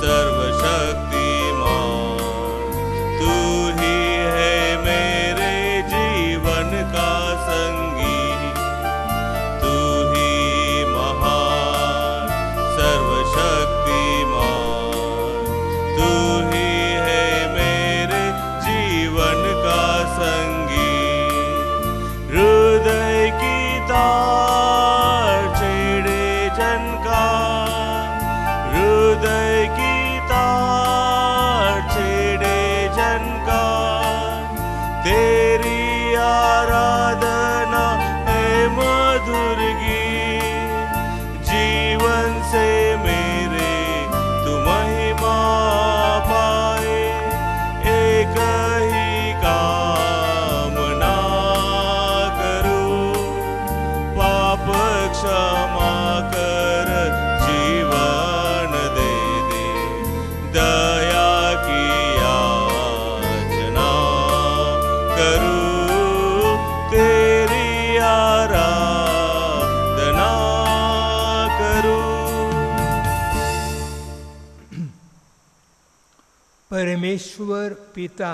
सर्वशक्तिमान। तू ही है मेरे जीवन का संगी, तू ही महान सर्वशक्तिमान। तू ही है मेरे जीवन का संगी। हृदय की तार छेड़े जनका, हृदय की तार छेड़े जनका। तेरी आराधना है मधुर गीत, जीवन से मेरे तू महिमा पाए। एक ही कामना करूं, पाप क्षमा कर जीवन दे दे। दया की याचना करूं, तेरी आराधना करूं। परमेश्वर पिता,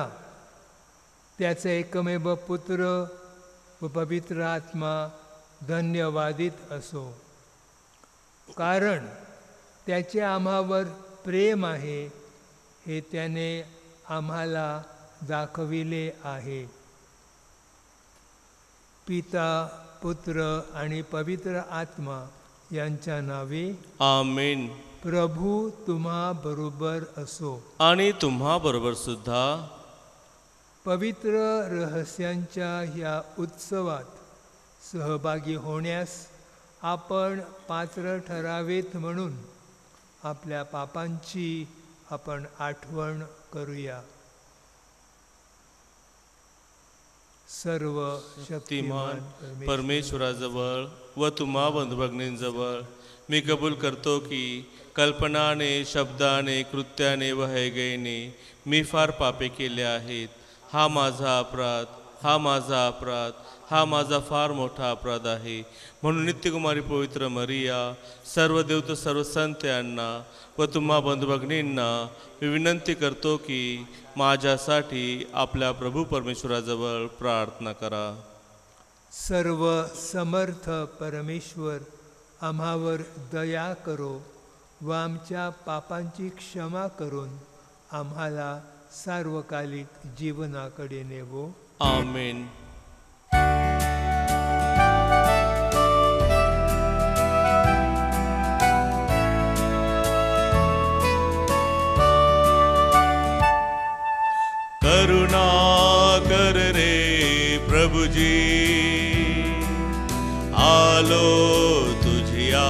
त्याचे एकमेव पुत्र व पवित्र आत्मा धन्यवादित असो, कारण त्याचे आम्हावर प्रेम आहे हे त्याने आम्हाला दाखविले आहे. पिता, पुत्र आणि पवित्र आत्मा यांच्या नावे आमेन. प्रभू तुम्हा बरोबर असो. आणि तुम्हा बरोबर सुद्धा. पवित्र रहस्यांच्या ह्या उत्सवात सहभागी होण्यास आपण पात्र ठरावेत म्हणून आपल्या पापांची आपण आठवण करूया. सर्व शक्तिमान परमेश्वराजवळ व तुम्हा बंधुभगिनींजवळ मी कबूल करतो की कल्पनाने, शब्दाने, कृत्याने व हैगेने मी फार पापे केले आहेत. हा माझा अपराध, हा माझा अपराध, हा माझा फार मोठा अपराध आहे. म्हणून नित्यकुमारी पवित्र मरिया, सर्व देवत, सर्व संत यांना व तुम्हा बंधुभगिनींना मी विनंती करतो की माझ्यासाठी आपल्या प्रभू परमेश्वराजवळ प्रार्थना करा. सर्व समर्थ परमेश्वर आम्हावर दया करो व आमच्या पापांची क्षमा करून आम्हाला सार्वकालिक जीवनाकडे नेवो. आमेन. करुणा कर रे प्रभुजी, आलो तुझिया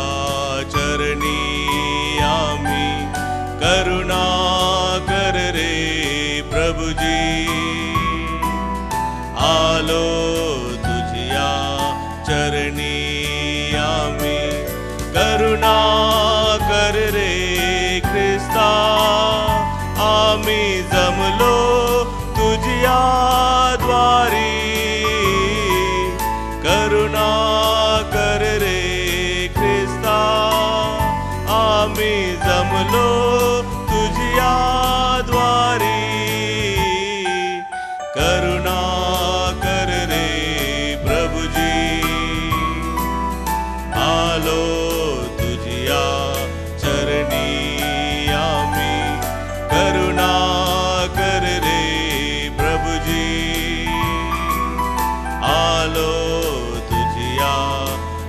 चरणी आम्ही. करुणा कर रे प्रभुजी, आलो तुझिया चरणी आम्ही. करुणा कर रे ख्रिस्ता, आम्ही जमलो तुझिया द्वारी. करुणा कर रे ख्रिस्ता, आम्ही जमलो तुझिया द्वारी. करुणा कर रे प्रभुजी, आलो तुझिया चरणी आम्ही. करुणा कर रे प्रभुजी, आलो तुझिया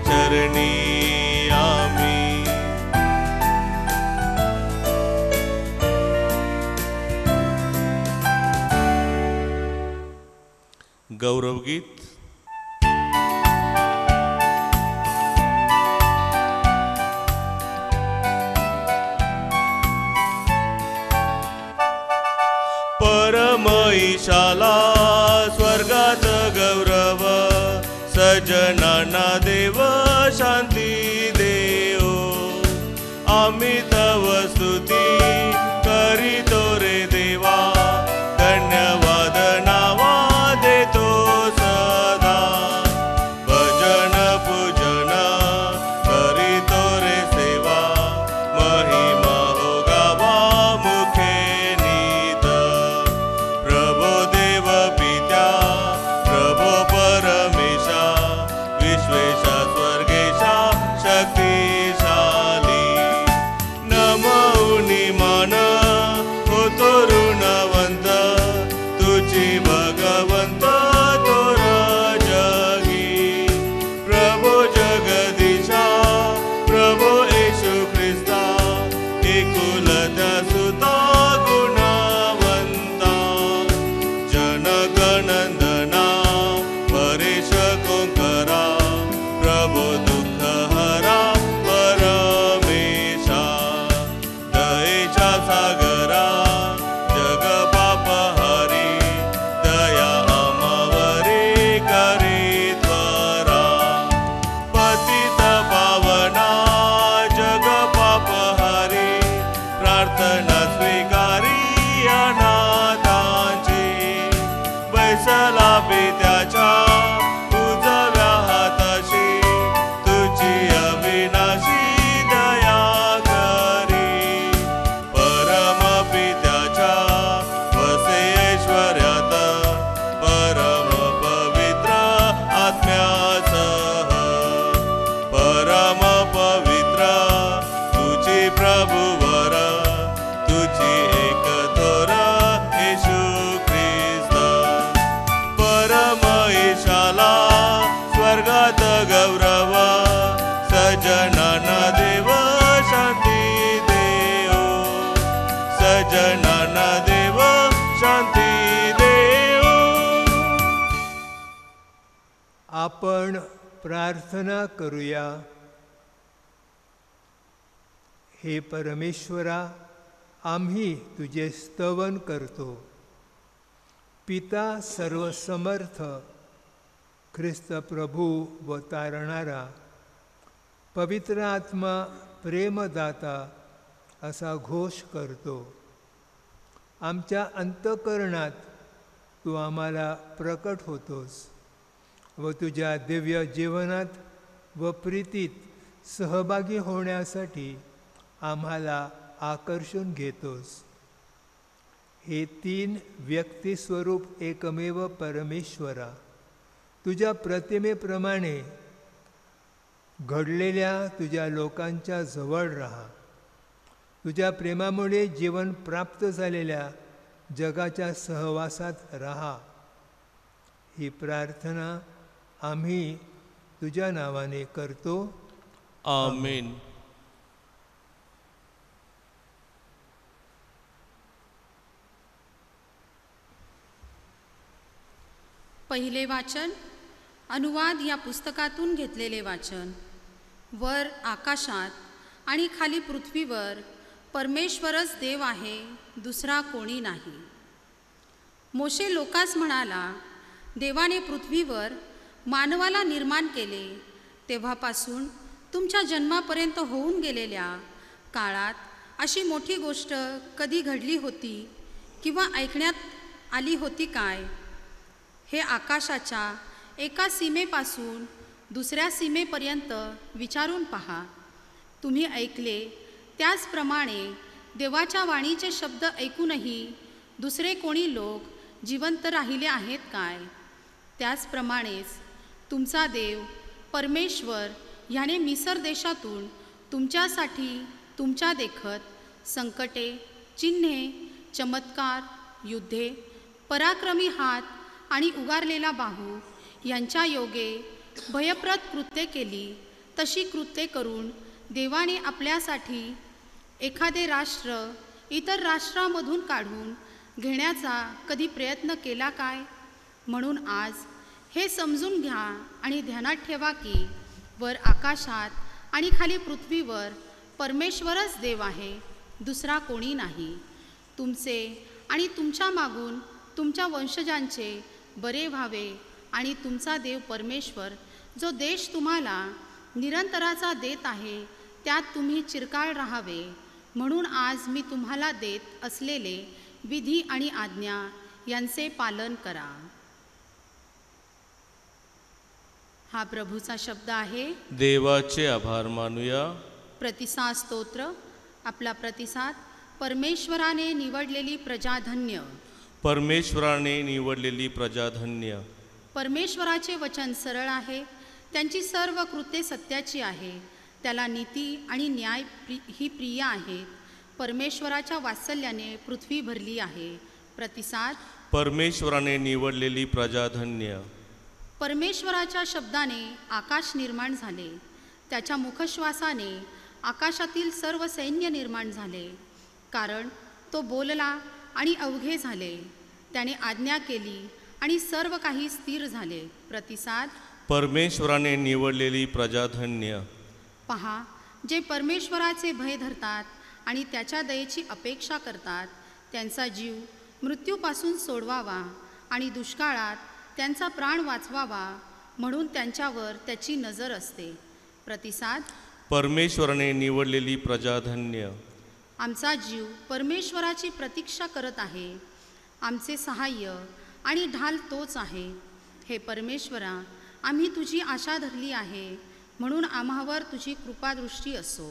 चरणी आम्ही. गौरवगीत. परम ईशाला स्वर्गात गौरव, सजनांना देव शांती देओ. आम्ही तव स्तुती करीतो रे देवा, धन्यवाद नावा देतो सदा. भजन पूजन करीतो रे सेवा, महिमा हो गावा क्षासागरा जग पापहारी दया आमावरी करी त्वरा पतित पावना जग पापहारी प्रार्थना स्वीकारी अनाथांची बैसला पित्याच्या उजव्या हाताशी तुझी अविनाशी दया करी परम पित्याच्या वसे ऐश्वर्यात परम पवित्र आत्म्यासह परम पवित्र तुझी प्रभुवर तुझी एक थोर येशू ख्रिस्त परम ईशाला स्वर्गात गौरव सजनाना देव शांती देव सजनाना देव शांती देव. आपण प्रार्थना करूया. हे परमेश्वरा, आम्ही तुझे स्तवन करतो. पिता सर्वसमर्थ, ख्रिस्त प्रभू व तारणारा, पवित्र आत्मा प्रेमदाता असा घोष करतो. आमच्या अंतःकरणात तू आम्हाला प्रकट होतोस व तुझ्या दिव्य जीवनात व प्रीतीत सहभागी होण्यासाठी आम्हाला आकर्षून घेतोस. हे तीन व्यक्तिस्वरूप एकमेव परमेश्वरा, तुझ्या प्रतिमेप्रमाणे घडलेल्या तुझ्या लोकांच्या जवळ राहा. तुझ्या प्रेमामुळे जीवन प्राप्त झालेल्या जगाच्या सहवासात राहा. ही प्रार्थना आम्ही तुझ्या नावाने करतो. आमेन. पहिले वाचन अनुवाद या पुस्तकातून घेतलेले वाचन. वर आकाशात आणि खाली पृथ्वीवर परमेश्वरच देव आहे, दुसरा कोणी नाही. मोशे लोकास म्हणाला, देवाने पृथ्वीवर मानवाला निर्माण केले तेव्हापासून तुमच्या जन्मापर्यंत होऊन गेलेल्या काळात अशी मोठी गोष्ट कधी घडली होती किंवा ऐकण्यात आली होती काय? हे आकाशाच्या एका सीमेपासून दुसऱ्या सीमेपर्यंत विचारून पहा. तुम्ही ऐकले त्याचप्रमाणे देवाच्या वाणीचे शब्द ऐकूनही दुसरे कोणी लोक जिवंत राहिले आहेत काय? त्याचप्रमाणेच तुमचा देव परमेश्वर ह्याने मिसर देशातून तुमच्यासाठी तुमच्या देखत संकटे, चिन्हे, चमत्कार, युद्धे, पराक्रमी हात आणि उगारलेला बाहू यांच्या योगे भयप्रद कृत्ये केली. तशी कृत्ये करून देवाने आपल्यासाठी एखादे राष्ट्र इतर राष्ट्रामधून काढून घेण्याचा कधी प्रयत्न केला काय? म्हणून आज हे समजून घ्या आणि ध्यानात ठेवा की वर आकाशात आणि खाली पृथ्वीवर परमेश्वरच देव आहे, दुसरा कोणी नाही. तुमचे आणि तुमच्या मागून तुमच्या वंशजांचे बरे व्हावे आणि तुमचा देव परमेश्वर जो देश तुम्हाला निरंतराचा देत आहे त्यात तुम्ही चिरकाळ राहावे, म्हणून आज मी तुम्हाला देत असलेले विधी आणि आज्ञा यांचे पालन करा. हा प्रभूचा शब्द आहे. देवाचे आभार मानूया. प्रतिसाद स्तोत्र. आपला प्रतिसाद. परमेश्वराने निवडलेली प्रजा धन्य. परमेश्वराने निवडलेली प्रजा धन्य. परमेश्वराचे वचन सरळ आहे, त्यांची सर्व कृत्ये सत्याची आहे. त्याला नीती आणि न्याय ही प्रिय आहेत. परमेश्वराच्या वात्सल्याने पृथ्वी भरली आहे. प्रतिसाद. परमेश्वराने निवडलेली प्रजा धन्य. परमेश्वराच्या शब्दाने आकाश निर्माण झाले, त्याच्या मुखश्वासाने आकाशातील सर्व सैन्य निर्माण झाले. कारण तो बोलला आणि अवघे झाले, त्याने आज्ञा केली आणि सर्व काही स्थिर झाले. प्रतिसाद. परमेश्वराने निवडलेली प्रजा धन्य. पहा, जे परमेश्वराचे भय धरतात आणि त्याच्या दयेची अपेक्षा करतात त्यांचा जीव मृत्यूपासून सोडवावा आणि दुष्काळात त्यांचा प्राण वाचवावा म्हणून त्यांच्यावर त्याची नजर असते. प्रतिसाद: परमेश्वराने निवडलेली प्रजा धन्य. आमचा जीव परमेश्वराची प्रतीक्षा करत आहे. आमचे सहाय्य आणि ढाल तोच आहे. हे परमेश्वरा, आम्ही तुझी आशा धरली आहे म्हणून आम्हावर तुझी कृपादृष्टी असो.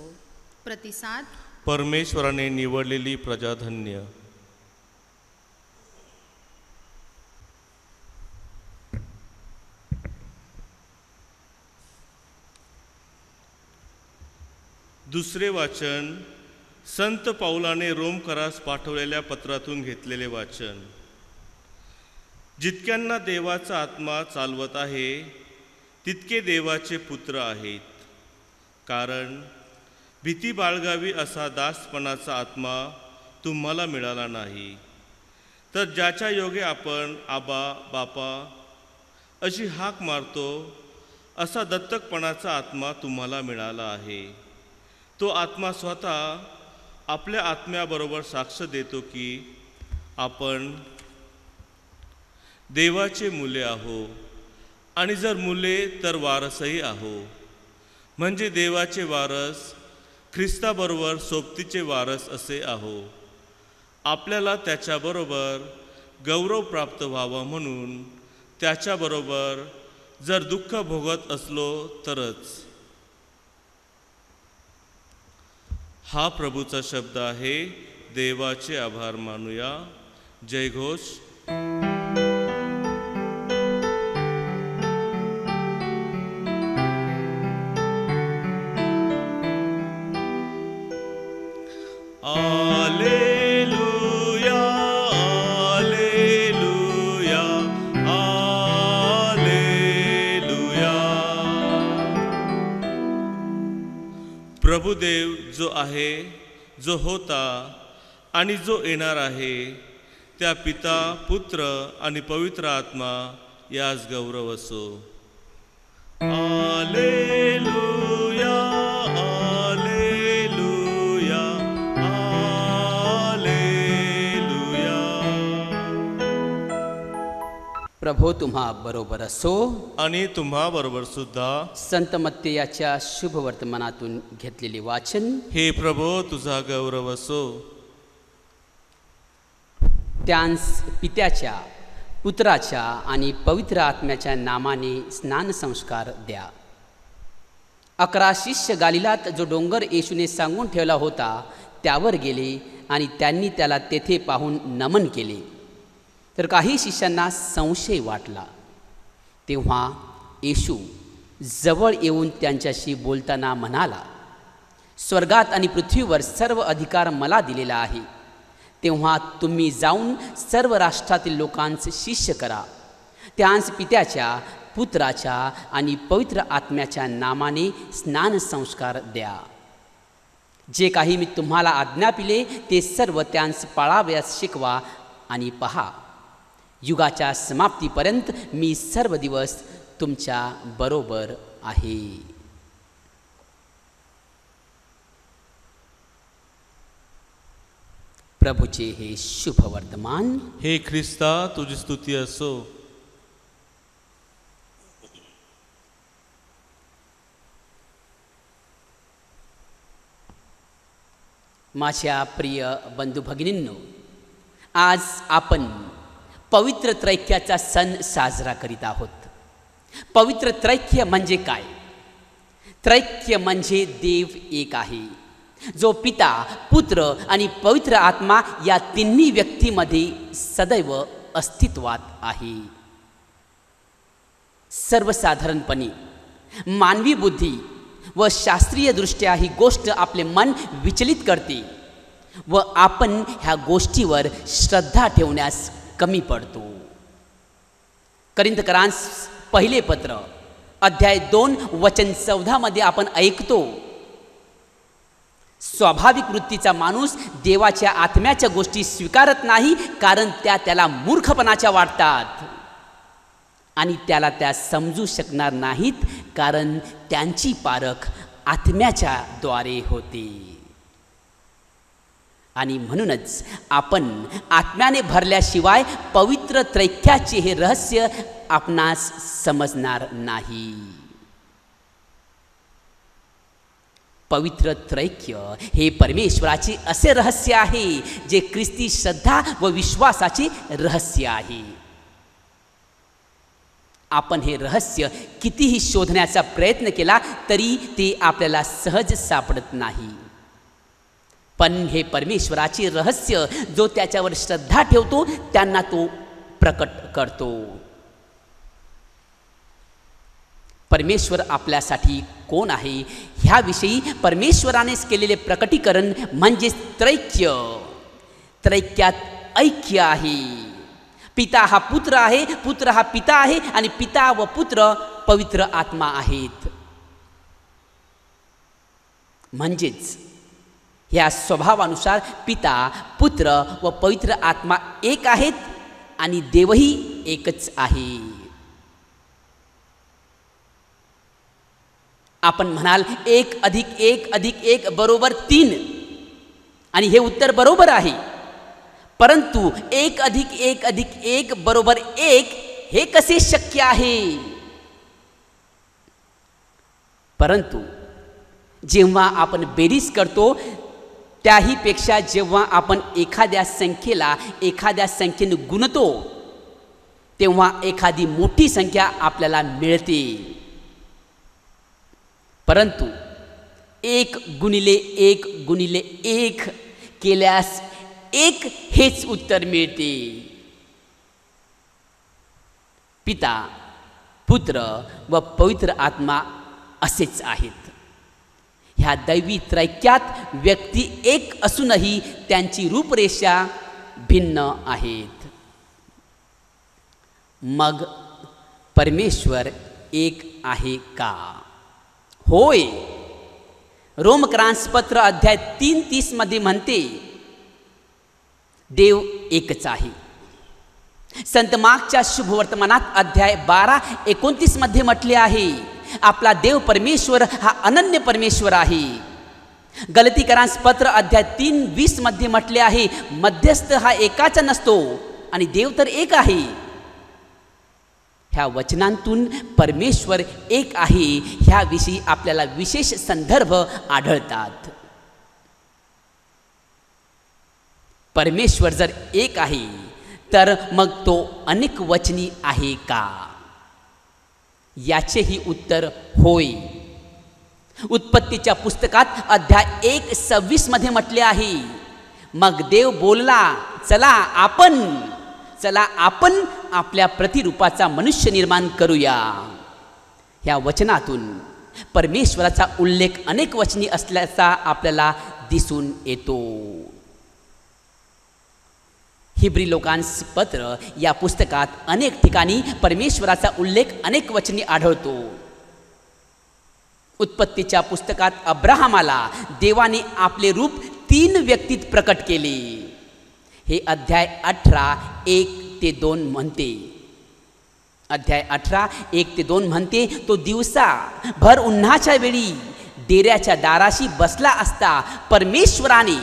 प्रतिसाद: परमेश्वराने निवडलेली प्रजा धन्य. दुसरे वाचन संत पाऊलाने रोमकरास पाठवलेल्या पत्रातून घेतलेले वाचन. जितक्यांना देवाचा आत्मा चालवत आहे तितके देवाचे पुत्र आहेत. कारण भीती बाळगावी असा दासपणाचा आत्मा तुम्हाला मिळाला नाही, तर ज्याच्या योगे आपण आबा बापा अशी हाक मारतो असा दत्तकपणाचा आत्मा तुम्हाला मिळाला आहे. तो आत्मा स्वतः आपल्या आत्म्याबरोबर साक्ष देतो की आपण देवाचे मुले आहो, आणि जर मुले तर वारसही आहो, म्हणजे देवाचे वारस, ख्रिस्ताबरोबर सोबतीचे वारस असे आहो. आपल्याला त्याच्याबरोबर गौरव प्राप्त व्हावा म्हणून त्याच्याबरोबर जर दुःख भोगत असलो तरच. हा प्रभूचा शब्द आहे. देवाचे आभार मानूया. जयघोष. आलेलुया, आलेलुया, आलेलुया. प्रभुदेव जो आहे, जो होता आणि जो येणार आहे, त्या पिता, पुत्र आणि पवित्र आत्मा यास गौरव असो. आलेलुया, आलेलुया, आलेलुया. प्रभो तुम्हा बरोबर असो आणि तुम्हा बरोबर सुद्धा. संत मत्तेयाच्या शुभ वर्तमानातून घेतलेले वाचन. हे प्रभो तुझा गौरव असो. त्यांस पित्याच्या, पुत्राच्या आणि पवित्र आत्म्याच्या नामाने स्नान संस्कार द्या. 11 शिष्य गालिलात जो डोंगर येशूने सांगून ठेवला होता त्यावर गेले आणि त्यांनी त्याला तेथे पाहून नमन केले. तर काही शिष्यांना संशय वाटला. तेव्हा येशू जवळ येऊन त्यांच्याशी बोलताना म्हणाला, स्वर्गात आणि पृथ्वीवर सर्व अधिकार मला दिलेला आहे. तेव्हा तुम्ही जाऊन सर्व राष्ट्रातील लोकांचे शिष्य करा. त्यांस पित्याच्या, पुत्राच्या आणि पवित्र आत्म्याच्या नामाने स्नान संस्कार द्या. जे काही मी तुम्हाला आज्ञापिले ते सर्व त्यांस पाळावयास शिकवा. आणि पहा, युगाच्या समाप्तीपर्यंत मी सर्व दिवस तुमच्या बरोबर आहे. प्रभूचे हे शुभ वर्तमान. हे ख्रिस्ता तुझी स्तुती असो. माझ्या प्रिय बंधू भगिनींनो, आज आपण पवित्र त्रैक्याचा सण साजरा करीत आहोत. पवित्र त्रैक्य म्हणजे काय? त्रैक्य म्हणजे देव एक आहे, जो पिता, पुत्र आणि पवित्र आत्मा या तिन्ही व्यक्तीमध्ये सदैव अस्तित्वात आहे. सर्वसाधारणपणे मानवी बुद्धी व शास्त्रीयदृष्ट्या ही गोष्ट आपले मन विचलित करते व आपण ह्या गोष्टीवर श्रद्धा ठेवण्यास कमी पडतो. करिंथकरांस पहिले पत्र अध्याय 2 वचन 14 मध्ये आपण ऐकतो, स्वाभाविक वृत्तीचा माणूस देवाच्या आत्म्याच्या गोष्टी स्वीकारत नाही, कारण त्या त्याला मूर्खपणाच्या वाटतात आणि त्याला त्या समजू शकणार नाहीत, कारण त्यांची पारख आत्म्याच्या द्वारे होते. आणि म्हणूनच आपण आत्म्याने भरल्याशिवाय पवित्र त्रैक्याचे हे रहस्य आपणास समजणार नाही. पवित्र त्रैक्य हे परमेश्वराचे असे रहस्य आहे जे ख्रिस्ती श्रद्धा व विश्वासाचे रहस्य आहे. आपण हे रहस्य कितीही शोधण्याचा प्रयत्न केला तरी ते आपल्याला सहज सापडत नाही. पण हे परमेश्वराचे रहस्य जो त्याच्यावर श्रद्धा ठेवतो त्यांना तो प्रकट करतो. परमेश्वर आपल्यासाठी कोण आहे ह्याविषयी परमेश्वरानेच केलेले प्रकटीकरण म्हणजेच त्रैक्य. त्रैक्यात ऐक्य आहे. पिता हा पुत्र आहे, पुत्र हा पिता आहे आणि पिता व पुत्र पवित्र आत्मा आहेत. म्हणजेच ह्या स्वभावानुसार पिता, पुत्र व पवित्र आत्मा एक आहेत आणि देवही एकच आहे. आपण म्हणाल 1 अधिक 1 अधिक 1 बरोबर 3 आणि हे उत्तर बरोबर आहे. परंतु 1 अधिक 1 अधिक 1 बरोबर 1 हे कसे शक्य आहे? परंतु जेव्हा आपण बेरीज करतो त्याहीपेक्षा जेव्हा आपण एखाद्या संख्येला एखाद्या संख्येने गुणतो तेव्हा एखादी मोठी संख्या आपल्याला मिळते. परंतु 1 गुणिले 1 गुणिले 1 केल्यास 1 हेच उत्तर मिळते. पिता, पुत्र व पवित्र आत्मा असेच आहेत. ह्या दैवी त्रैक्यात व्यक्ती एक असूनही त्यांची रूपरेषा भिन्न आहेत. मग परमेश्वर एक आहे का? होय. रोमक्रांसपत्र अध्याय 3:30 मध्ये म्हणते देव एकच आहे. संत मार्कच्या शुभवर्तमानात अध्याय 12:29 मध्ये म्हटले आहे आपला देव परमेश्वर हा अनन्य परमेश्वर आहे. गलतीकरांसपत्र अध्याय 3:20 मध्ये म्हटले आहे मध्यस्थ हा एकाचा नसतो आणि देव तर एक आहे. ह्या वचनांतून परमेश्वर एक आहे ह्याविषयी आपल्याला विशेष संदर्भ आढळतात. परमेश्वर जर एक आहे तर मग तो अनेक वचनी आहे का? याचेही उत्तर होय. उत्पत्तीच्या पुस्तकात अध्याय 1:26 मध्ये म्हटले आहे मग देव बोलला चला आपण आपल्या प्रतिरूपाचा मनुष्य निर्माण करूया. ह्या वचनातून परमेश्वराचा उल्लेख अनेक वचनी असल्याचा आपल्याला दिसून येतो. हिब्री लोकांस पत्र या पुस्तकात अनेक ठिकाणी परमेश्वराचा उल्लेख अनेक वचनी आढळतो. उत्पत्तीच्या पुस्तकात अब्राहमाला देवाने आपले रूप 3 व्यक्तीत प्रकट केले. हे अध्याय 18:1-2 म्हणते. अध्याय 18:1-2 म्हणते तो दिवसा भर उन्हाच्या वेळी डेऱ्याच्या दाराशी बसला असता परमेश्वराने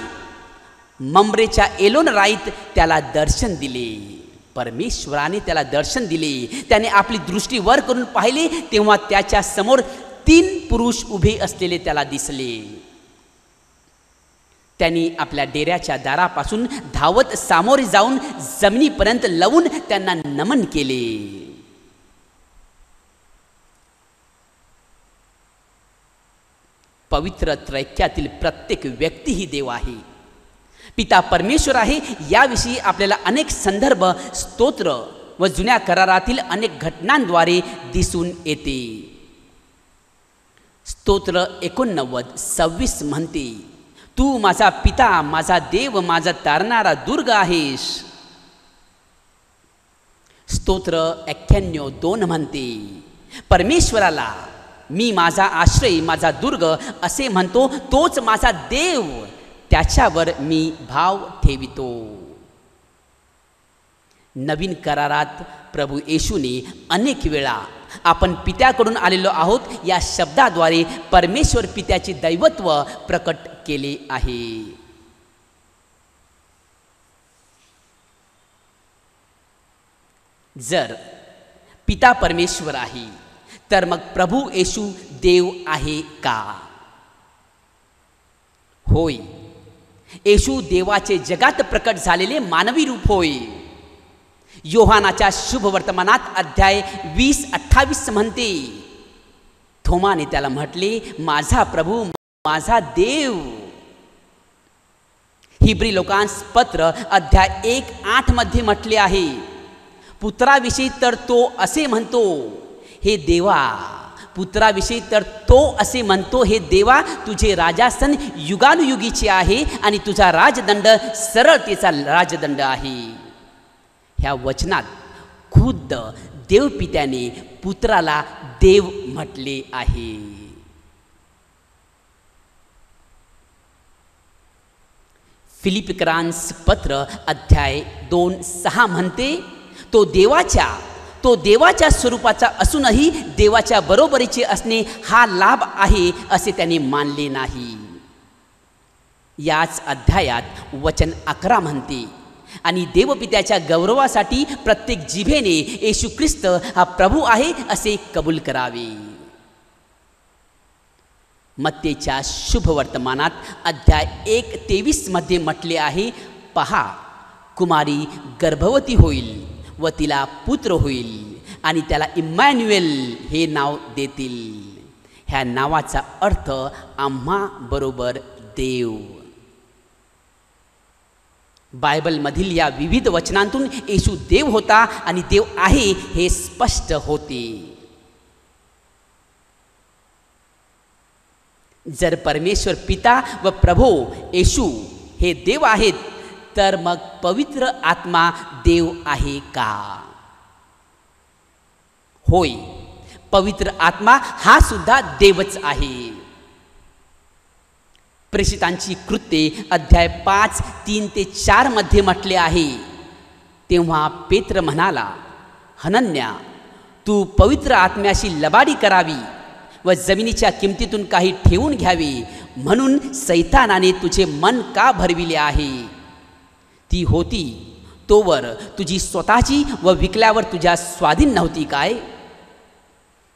ममरेच्या एलोन राईत त्याला दर्शन दिले. परमेश्वराने त्याला दर्शन दिले. त्याने आपली दृष्टी वर करून पाहिले तेव्हा त्याच्या समोर 3 पुरुष उभे असलेले त्याला दिसले. त्यांनी आपल्या डेऱ्याच्या दारापासून धावत सामोरे जाऊन जमिनीपर्यंत लवून त्यांना नमन केले. पवित्र त्रैक्यातील प्रत्येक व्यक्ती ही देव आहे. पिता परमेश्वर आहे याविषयी आपल्याला अनेक संदर्भ स्तोत्र व जुन्या करारातील अनेक घटनांद्वारे दिसून येते. स्तोत्र 89:26 म्हणते तू माझा पिता, माझा देव, माझा तारणारा दुर्ग आहेस. स्तोत्र 91:2 म्हणते परमेश्वराला मी माझा आश्रय, माझा दुर्ग असे म्हणतो. तोच माझा देव, त्याच्यावर मी भाव ठेवितो. नवीन करारात प्रभू येशूने अनेक वेळा आपण पित्याकडून आलेलो आहोत या शब्दाद्वारे परमेश्वर पित्याचे दैवत्व प्रकट केले आहे. जर पिता परमेश्वर आहे तर मग प्रभू येशू देव आहे का? होय, येशू देवाचे जगात प्रकट झालेले मानवी रूप होय. योहानाच्या शुभ वर्तमानात अध्याय 20:28 म्हणते, थोमाने त्याला म्हटले, माझा प्रभू, माझा देव. हिब्री लोकांस पत्र अध्याय 1:8 मध्ये म्हटले आहे, पुत्राविषयी तर तो असे म्हणतो, हे देवा. पुत्राविषयी तर तो असे म्हणतो, हे देवा, तुझे राजासन युगानुयुगीचे आहे आणि तुझा राजदंड सरळतेचा राजदंड आहे. ह्या वचनात खुद्द देवपित्याने पुत्राला देव म्हटले आहे. फिलिपिकरांस पत्र अध्याय 2:6 म्हणते, तो देवाच्या स्वरूपाचा असूनही देवाच्या बरोबरीचे असणे हा लाभ आहे असे त्याने मानले नाही. याच अध्यायात वचन 11 म्हणते, आणि देवपित्याच्या गौरवासाठी प्रत्येक जिभेने येशू ख्रिस्त हा प्रभू आहे असे कबूल करावे. मत्तेच्या शुभ वर्तमानात अध्याय 1:23 मध्ये म्हटले आहे, पहा, कुमारी गर्भवती होईल व तिला पुत्र होईल आणि त्याला इम्मॅन्युएल हे नाव देतील. ह्या नावाचा अर्थ आम्हा बरोबर देव. बायबलमधील या विविध वचनांतून येशू देव होता आणि देव आहे हे स्पष्ट होते. जर परमेश्वर पिता व प्रभू येशू हे देव आहेत तर मग पवित्र आत्मा देव आहे का? होय, पवित्र आत्मा हा सुद्धा देवच आहे. प्रेषितांची कृत्ये अध्याय 5:3-4 मध्ये म्हटले आहे, तेव्हा पेत्र म्हणाला, हनन्या, तू पवित्र आत्म्याशी लबाडी करावी व जमिनीच्या किमतीतून काही ठेवून घ्यावी म्हणून सैतानाने तुझे मन का भरविले आहे? ती होती तोवर तुझी स्वतःची व विकल्यावर तुझ्या स्वाधीन नव्हती काय?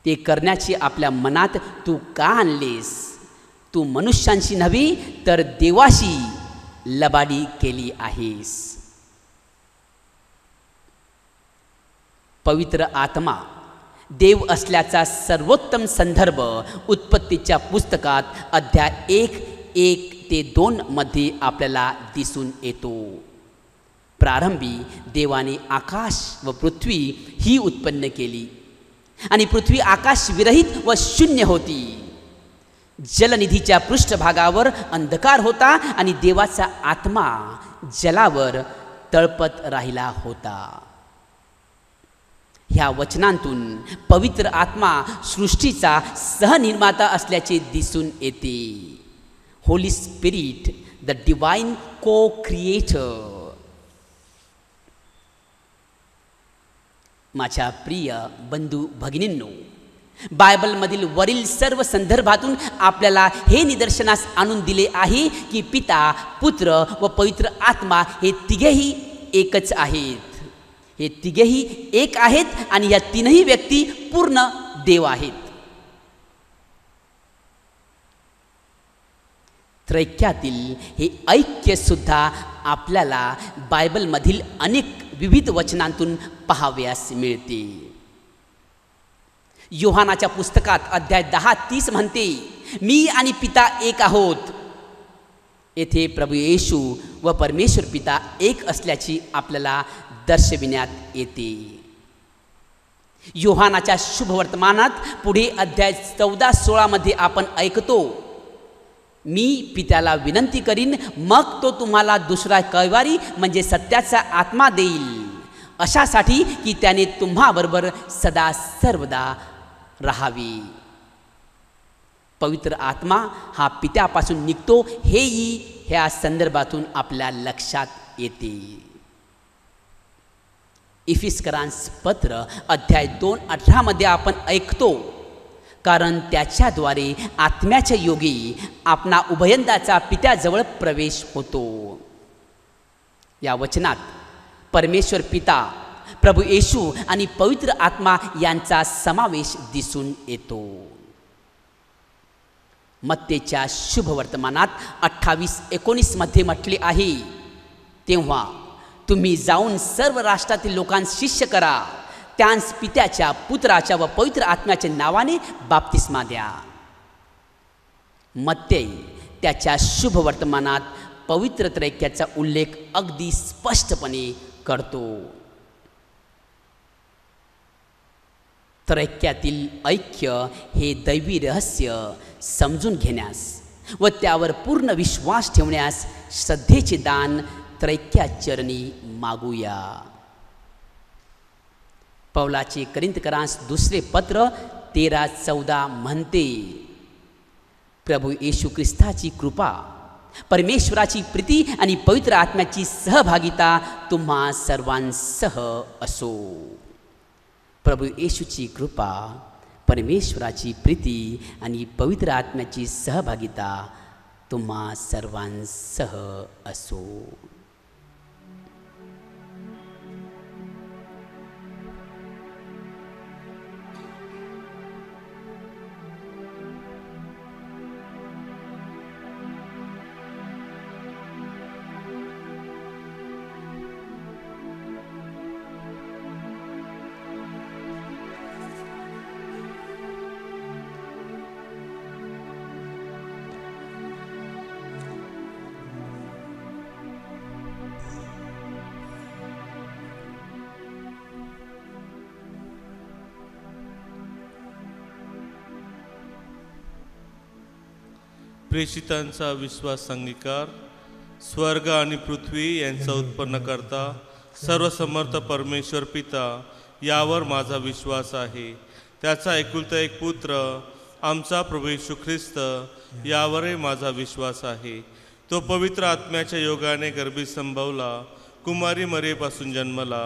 ते करण्याची आपल्या मनात तू का आणलेस? तू मनुष्यांशी नव्हे तर देवाशी लबाडी केली आहेस. पवित्र आत्मा देव असल्याचा सर्वोत्तम संदर्भ उत्पत्तीच्या पुस्तकात अध्याय 1:1-2 मध्ये आपल्याला दिसून येतो. प्रारंभी देवाने आकाश व पृथ्वी ही उत्पन्न केली आणि पृथ्वी आकाश विरहित व शून्य होती. जलनिधीच्या पृष्ठभागावर अंधकार होता आणि देवाचा आत्मा जलावर तळपत राहिला होता. ह्या वचनांतून पवित्र आत्मा सृष्टीचा सहनिर्माता असल्याचे दिसून येते. होली स्पिरिट, द डिवाइन को क्रिएटर. माझ्या प्रिय बंधू भगिनींनो, बायबलमधील वरील सर्व संदर्भातून आपल्याला हे निदर्शनास आणून दिले आहे की पिता, पुत्र व पवित्र आत्मा हे तिघेही एकच आहेत. हे तिघेही एक आहेत आणि या तीनही व्यक्ती पूर्ण देव आहेत. त्रैक्यातील हे ऐक्य सुद्धा आपल्याला बायबलमधील अनेक विविध वचनांतून पाहावयास मिळते. योहानाच्या पुस्तकात अध्याय 10:30 म्हणते, मी आणि पिता एक आहोत. येथे प्रभू येशू व परमेश्वर पिता एक असल्याची आपल्याला दर्शविण्यात येते. योहानाच्या शुभ वर्तमानात पुढे अध्याय 14-16 मध्ये आपण ऐकतो, मी पित्याला विनंती करीन, मग तो तुम्हाला दुसरा कैवारी म्हणजे सत्याचा आत्मा देईल, अशासाठी की त्याने तुम्हाबरोबर सदा सर्वदा राहावी. पवित्र आत्मा हा पित्यापासून निघतो हेही ह्या संदर्भातून आपल्या लक्षात येते. इफिस्करांस पत्र अध्याय 2:18 मध्ये आपण ऐकतो, कारण त्याच्याद्वारे आत्म्याच्या योगी आपणा उभयंदाचा पित्याजवळ प्रवेश होतो. या वचनात परमेश्वर पिता प्रभू येशू आणि पवित्र आत्मा यांचा समावेश दिसून येतो. मत्तेच्या शुभवर्तमानात 28:19 मध्ये म्हटले आहे, तेव्हा तुम्ही जाऊन सर्व राष्ट्रातील लोकांस शिष्य करा, त्यांस पित्याच्या, पुत्राच्या व पवित्र आत्म्याच्या नावाने बाप्तिस्मा द्या. मत्ते त्याच्या शुभवर्तमानात पवित्र त्रैक्याचा उल्लेख अगदी स्पष्टपणे करतो. त्रैक्यातील ऐक्य हे दैवी रहस्य समजून घेण्यास व त्यावर पूर्ण विश्वास ठेवण्यास श्रद्धेचे दान त्रैक्याचरणी मागूया. पौलाचे करिंथकरांस दुसरे पत्र 13:14 म्हणते, प्रभू येशू ख्रिस्ताची कृपा, परमेश्वराची प्रीती आणि पवित्र आत्म्याची सहभागिता तुम्हा सर्वांसह असो. प्रभू येशूची कृपा, परमेश्वराची प्रीती आणि पवित्र आत्म्याची सहभागिता तुम्हा सर्वांसह असो. प्रेषितांचा विश्वास अंगीकार. स्वर्ग आणि पृथ्वी यांचा उत्पन्न करता सर्वसमर्थ परमेश्वर पिता यावर माझा विश्वास आहे. त्याचा एकुलता एक पुत्र आमचा प्रभू येशू ख्रिस्त यावरही माझा विश्वास आहे. तो पवित्र आत्म्याच्या योगाने गर्भी संभवला, कुमारी मरियेपासून जन्मला,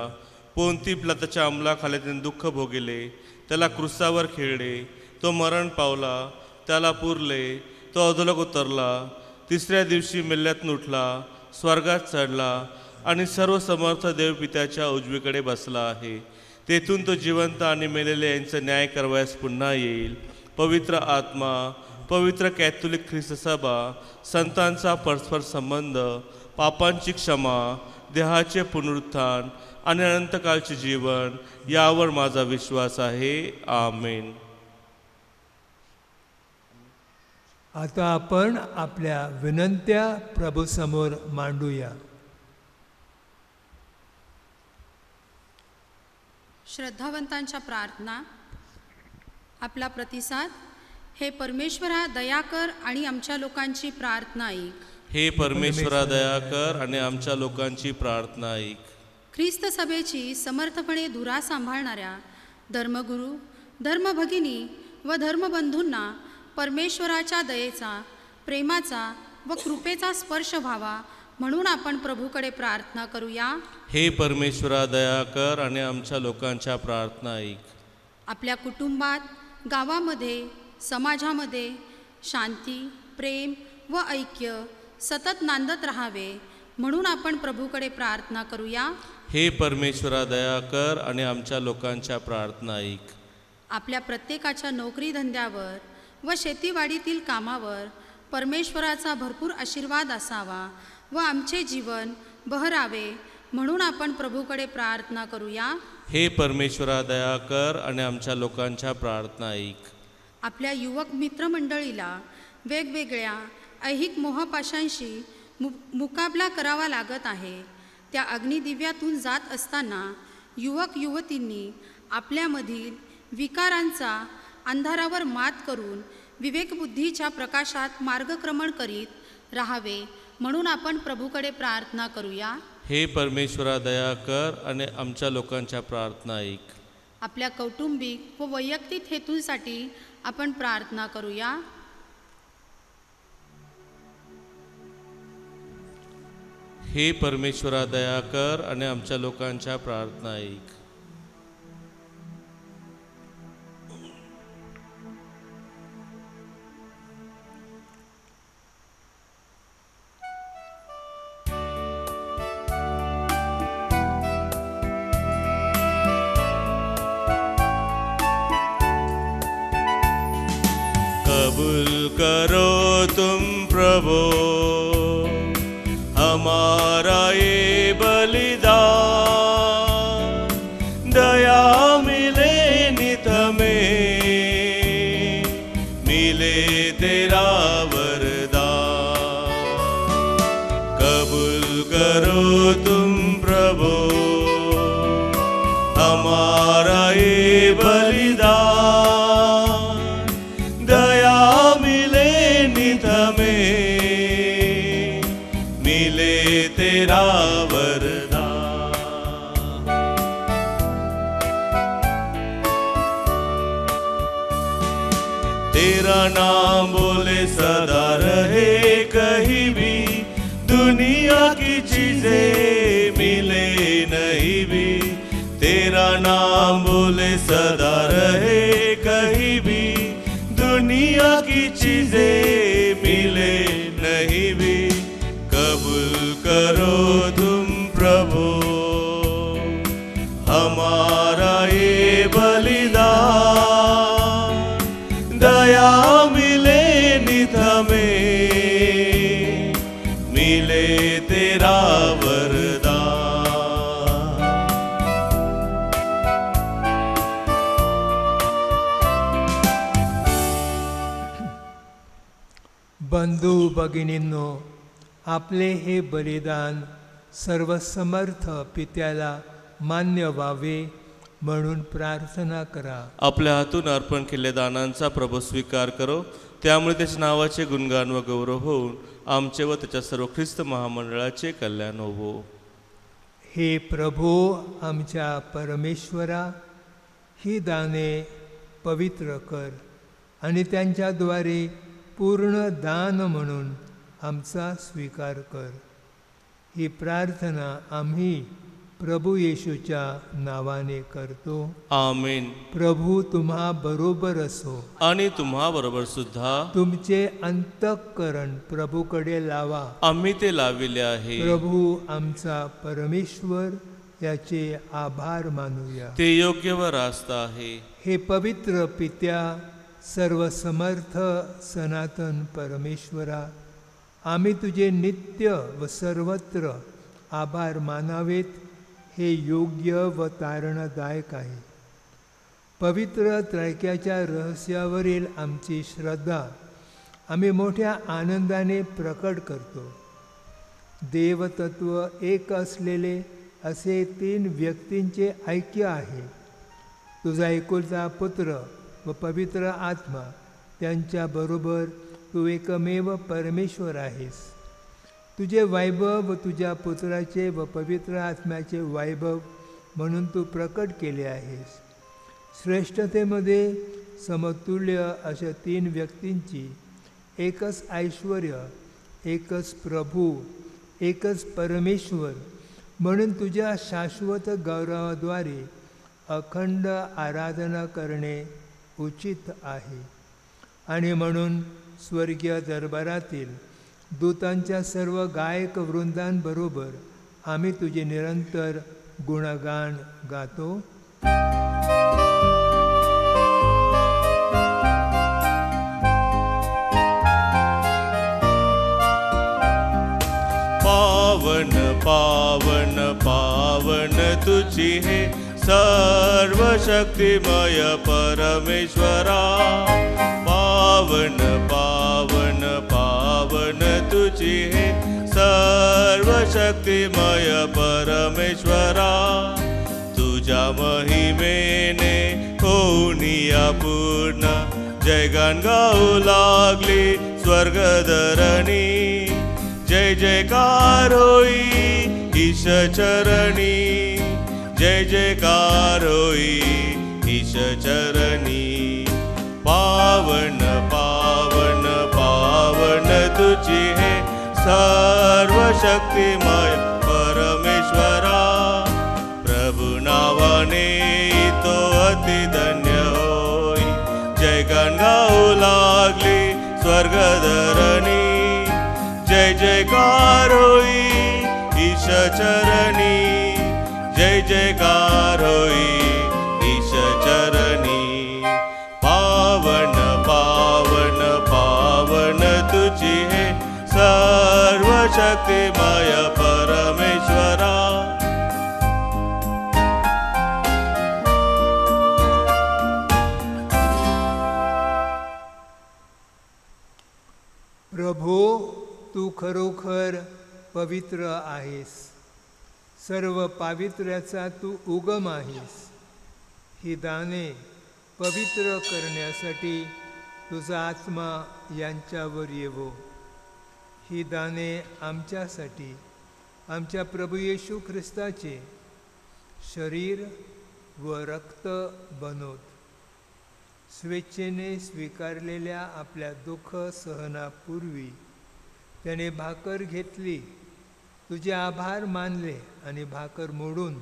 पोंती पिलाताच्या अंमलाखाली त्याने दुःख भोगिले, त्याला क्रूसावर खिळले, तो मरण पावला, त्याला पुरले, तो अधोलोक उतरला, तिसऱ्या दिवशी मेल्यातून उठला, स्वर्गात चढला आणि सर्व समर्थ देवपित्याच्या उजवीकडे बसला आहे. तेथून तो जिवंत आणि मेलेले यांचा न्याय करवयास पुन्हा येईल. पवित्र आत्मा, पवित्र कॅथोलिक ख्रिस्त सभा, संतांचा परस्पर संबंध, पापांची क्षमा, देहाचे पुनरुत्थान आणि अनंतकालचे जीवन यावर माझा विश्वास आहे. आमेन. आता आपण आपल्या विनंत्या प्रभूसमोर मांडूया. श्रद्धावंतांच्या प्रार्थना. आपला प्रतिसाद. हे परमेश्वरा दया कर आणि आमच्या लोकांची प्रार्थना ऐक. हे परमेश्वरा दया कर आणि आमच्या लोकांची प्रार्थना ऐक. ख्रिस्त सभेची समर्थपणे धुरा सांभाळणाऱ्या धर्मगुरू, धर्मभगिनी व धर्मबंधूंना परमेश्वराच्या दयेचा, प्रेमाचा व कृपेचा स्पर्श व्हावा म्हणून आपण प्रभूकडे प्रार्थना करूया. हे परमेश्वरा दया कर आणि आमच्या लोकांच्या प्रार्थना ऐक. आपल्या कुटुंबात, गावामध्ये, समाजामध्ये शांती, प्रेम व ऐक्य सतत नांदत राहावे म्हणून आपण प्रभूकडे प्रार्थना करूया. हे परमेश्वरा दया कर आणि आमच्या लोकांच्या प्रार्थना ऐक. आपल्या प्रत्येकाच्या नोकरी धंद्यावर व शेतीवाडीतील कामावर परमेश्वराचा भरपूर आशीर्वाद असावा व आमचे जीवन बहरावे म्हणून आपण प्रभूकडे प्रार्थना करूया. हे परमेश्वरा दया कर आणि आमच्या लोकांच्या प्रार्थना ऐक. आपल्या युवक मित्रमंडळीला वेगवेगळ्या ऐहिक मोहपाशांशी मुकाबला करावा लागत आहे. त्या अग्निदिव्यातून जात असताना युवक युवतींनी आपल्यामधील विकारांचा अंधारावर मात करून विवेकबुद्धीच्या प्रकाशात मार्गक्रमण करीत राहावे म्हणून आपण प्रभूकडे प्रार्थना करूया. हे परमेश्वरा दया कर आणि आमच्या लोकांच्या प्रार्थना ऐक. आपल्या कौटुंबिक व वैयक्तिक हेतूंसाठी आपण प्रार्थना करूया. हे परमेश्वरा दया कर आणि आमच्या लोकांच्या प्रार्थना ऐक. प्रभो हमारा ये बलिदान, दया मिले नित में, मिले तेरा वरदान। कबूल करो तुम प्रभु हमारा ये बलिदान, दया मिले नित में, मिले तेरा वरदान। तेरा नाम बोले सदा रहे कहीं भी, दुनिया की चीजें मिले नहीं भी। तेरा नाम बोले सदा रहे कहीं भी, दुनिया की चीजें मिले नहीं भी। कबूल करो तुम प्रभु हमारा ये बलिदान, दया मिले नित में, मिले तेरा वरदान। बंधू भगिनींनो, आपले हे बलिदान सर्वसमर्थ पित्याला मान्य व्हावे म्हणून प्रार्थना करा. आपल्या हातून अर्पण केलेल्या दानांचा प्रभू स्वीकार करो, त्यामुळे त्याच्या नावाचे गुणगान व गौरव होऊन आमचे व त्याच्या सर्व ख्रिस्त महामंडळाचे कल्याण होवो. हे प्रभो आमच्या परमेश्वरा, ही दाने पवित्र कर आणि त्यांच्याद्वारे पूर्ण दान म्हणून आमचा स्वीकार कर. ही प्रार्थना आम्ही प्रभू येशूच्या नावाने करतो. आमेन. प्रभू तुम्हा बरोबर असो आणि तुम्हा बरोबर सुद्धा. तुमचे अंतःकरण प्रभूकडे लावा. आम्ही ते लाविले आहे. प्रभू आमचा परमेश्वर, याचे आभार मानूया. ते योग्य व रास्त आहे. हे पवित्र पित्या, सर्वसमर्थ सनातन परमेश्वरा, आम्ही तुझे नित्य व सर्वत्र आभार मानावेत, हे योग्य व तारणदायक आहे. पवित्र त्रैक्याच्या रहस्यावरील आमची श्रद्धा आम्ही मोठ्या आनंदाने प्रकट करतो. देवतत्व एक असलेले असे 3 व्यक्तींचे ऐक्य आहे. तुझा एकुलता पुत्र व पवित्र आत्मा, त्यांच्याबरोबर तू एकमेव परमेश्वर आहेस. तुझे वैभव व तुझ्या पुत्राचे व पवित्र आत्म्याचे वैभव म्हणून तू प्रकट केले आहेस. श्रेष्ठतेमध्ये समतुल्य अशा 3 व्यक्तींची एकच ऐश्वर्य, एकच प्रभू, एकच परमेश्वर म्हणून तुझ्या शाश्वत गौरवाद्वारे अखंड आराधना करणे उचित आहे. आणि म्हणून स्वर्गीय दरबारातील दूतांच्या सर्व गायक वृंदांबरोबर आम्ही तुझे निरंतर गुणगान गातो. पावन पावन पावन तुझी है सर्व शक्तिमय परमेश्वरा. पावन पावन पावन तुझी है सर्व शक्तिमय परमेश्वरा. तुझ्या महिमेने होऊनिया पूर्ण जयगान गाऊ लागली स्वर्गधरणी. जय जयकार होई ईश चरणी, जय जयकार होई ईश चरणी. पावन पावन पावन तुझी है सर्व शक्तिमय परमेश्वरा. प्रभु नावाने तो अति धन्य होई जयगान गाऊ लागली स्वर्गधरणी. जय जयकार होई ईश चरणी, जय जयकार होई ईश चरणी. पावन पावन पावन तुझी है शक्तिमय परमेश्वरा प्रभो, तू खरोखर पवित्र आहेस. सर्व पावित्र्याचा तू उगम आहेस. ही दाने पवित्र करण्यासाठी तुझा आत्मा यांच्यावर येवो. ही दाने आमच्यासाठी आमच्या प्रभू येशू ख्रिस्ताचे शरीर व रक्त बनवत. स्वेच्छेने स्वीकारलेल्या आपल्या दुःख सहनापूर्वी त्याने भाकर घेतली, तुझे आभार मानले आणि भाकर मोडून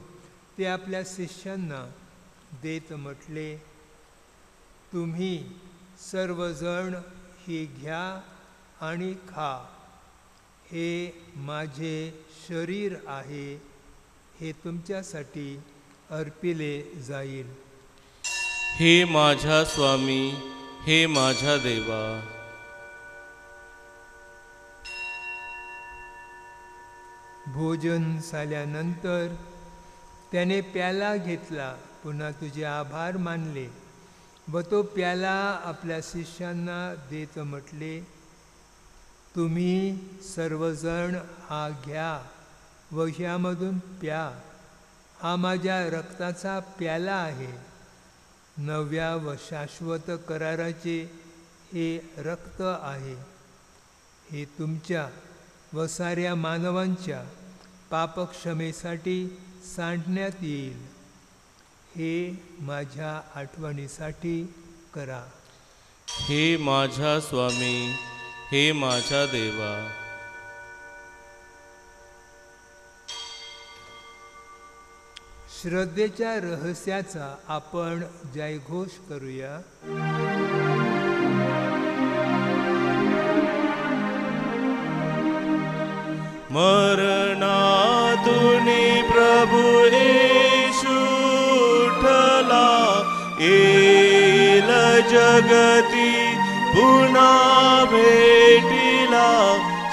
ते आपल्या शिष्यांना देत म्हटले, तुम्ही सर्वजण ही घ्या आणि खा. हे माझे शरीर आहे, हे तुमच्यासाठी अर्पिले जाईल. हे माझ्या स्वामी, हे माझ्या देवा. भोजन झाल्यानंतर त्याने प्याला घेतला, पुन्हा तुझे आभार मानले व तो प्याला आपल्या शिष्यांना देत म्हटले, तुम्ही सर्वजण हा घ्या व ह्यामधून प्या. हा माझ्या रक्ताचा प्याला आहे. नव्या व शाश्वत कराराचे हे रक्त आहे. हे तुमच्या व साऱ्या मानवांच्या पापक्षमेसाठी सांडण्यात येईल. हे माझ्या आठवणीसाठी करा. हे माझ्या स्वामी, हे माझ्या देवा. श्रद्धेच्या रहस्याचा आपण जयघोष करूया. मरणातून प्रभु येशू उठला, येईल जगती पुन्हा भेटिला.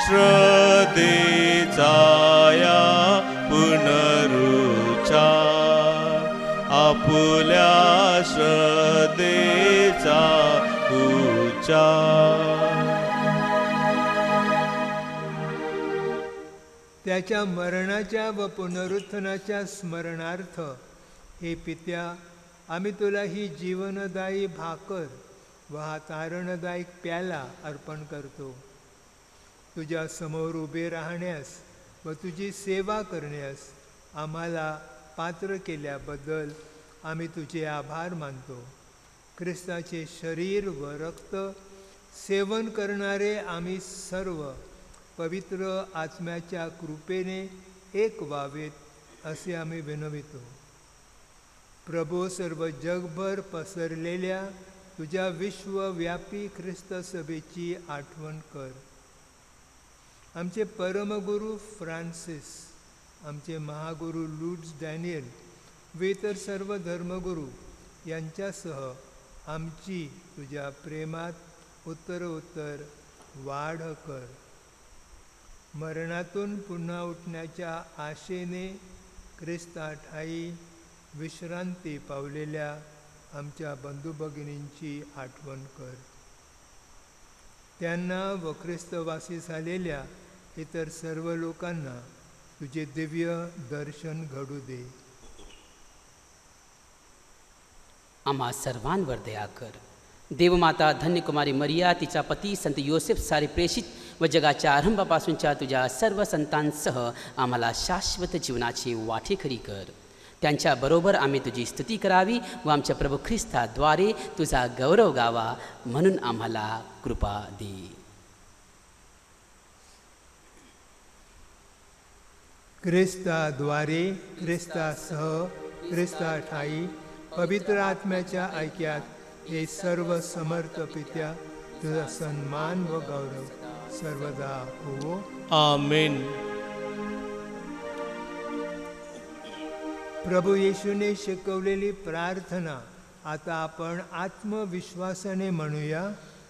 श्रद्धेचा या पुनरुच्चार, आपुल्या श्रद्धेचा उच्चार. त्याच्या मरणाच्या व पुनरुत्थानाच्या स्मरणार्थ हे पित्या, आम्ही तुला ही जीवनदायी भाकर व हा तारणदायक प्याला अर्पण करतो. तुझ्या समोर उभे राहण्यास व तुझी सेवा करण्यास आम्हाला पात्र केल्याबद्दल आम्ही तुझे आभार मानतो. ख्रिस्ताचे शरीर व रक्त सेवन करणारे आम्ही सर्व पवित्र आत्म्याच्या कृपेने एक व्हावेत असे आम्ही विनवितो. प्रभू, सर्व जगभर पसरलेल्या तुझ्या विश्वव्यापी ख्रिस्त सभेची आठवण कर. आमचे परमगुरू फ्रान्सिस, आमचे महागुरू लुट्स डॅनियल व इतर सर्व धर्मगुरू यांच्यासह आमची तुझ्या प्रेमात उत्तरोत्तर वाढ कर. मरणातून पुन्हा उठण्याच्या आशेने ख्रिस्ताठायी विश्रांती पावलेल्या आमच्या बंधुभगिनींची आठवण कर. त्यांना व ख्रिस्तवासी झालेल्या इतर सर्व लोकांना तुझे दिव्य दर्शन घडू दे. आम्हा सर्वांवर दया कर. देवमाता धन्यकुमारी मरिया, तिचा पती संत योसेफ, सारे प्रेषित व जगाच्या आरंभापासूनच्या तुझ्या सर्व संतांसह आम्हाला शाश्वत जीवनाची वाटेखरी कर. त्यांच्याबरोबर आम्ही तुझी स्तुती करावी व आमच्या प्रभू ख्रिस्ताद्वारे तुझा गौरव गावा, म्हणून आम्हाला कृपा दे. ख्रिस्ताद्वारे, ख्रिस्तासह, ख्रिस्ताठायी पवित्र आत्म्याच्या ऐक्यात हे सर्व समर्थ पित्या, तुझा सन्मान व गौरव सर्वदा होवो. आमेन. प्रभू येशूने शिकवलेली प्रार्थना आता आपण आत्मविश्वासाने म्हणूया.